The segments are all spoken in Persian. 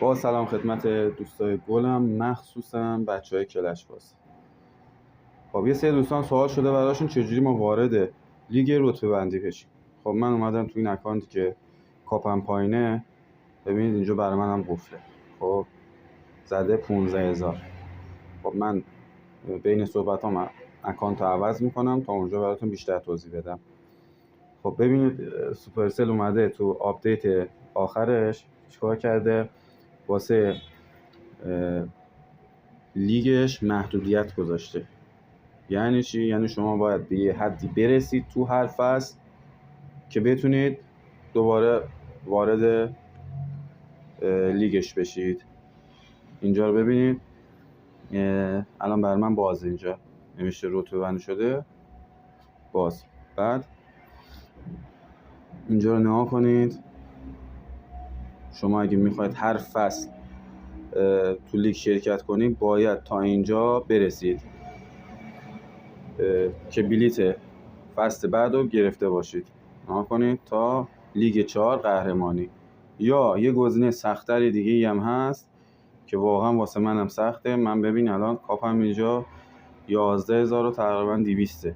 با سلام خدمت دوستای گلم، مخصوصا بچهای کلش باز. خب یه سری دوستان سوال شده براشون چجوری ما وارد لیگ رتبه بندی بشیم. خب من اومدم تو این اکانتی که کاپم پایینه، ببینید اینجا برای منم قفله. خب زده 15000. خب من بین صحبتام اکانت رو عوض میکنم تا اونجا براتون بیشتر توضیح بدم. خب ببینید سوپرسل اومده تو آپدیت آخرش چیکار کرده؟ واسه لیگش محدودیت گذاشته. یعنی چی؟ یعنی شما باید به یه حدی برسید تو هر فصل که بتونید دوباره وارد لیگش بشید. اینجا رو ببینید، الان بر من باز اینجا نوشته رتبه بندی شده باز. بعد اینجا رو نگاه کنید، شما اگه میخواید هر فصل تو لیگ شرکت کنید باید تا اینجا برسید که بلیت فصل بعد رو گرفته باشید. نگاه کنید تا لیگ 4 قهرمانی. یا یه گزینه سخت‌تر دیگه هم هست که واقعا واسه منم سخته. من ببین الان کاپم اینجا 11000 و تقریبا 200،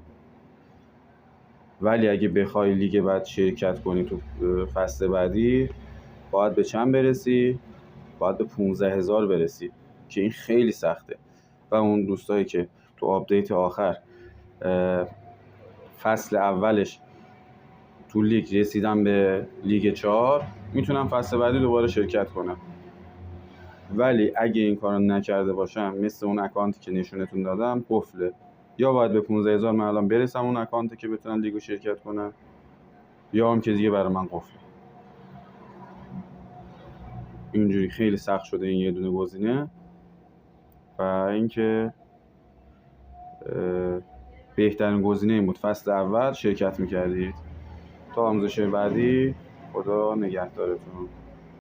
ولی اگه بخوای لیگ بعد شرکت کنی تو فصل بعدی باید به چند برسی؟ باید به 15000 برسی که این خیلی سخته. و اون دوستایی که تو آپدیت آخر فصل اولش تو لیگ رسیدن به لیگ 4 میتونم فصل بعدی دوباره شرکت کنم. ولی اگه این کارو نکرده باشم مثل اون اکانتی که نشونتون دادم قفله. یا باید به 15000 من الان برسم اون اکانتی که بتونم لیگو شرکت کنم، یا هم که دیگه برای من قفله. اینجوری خیلی سخت شده این یه دونه گزینه. و اینکه بهترین گزینه این بود فصل اول شرکت میکردید. تا آموزش بعدی خدا نگهدارتون.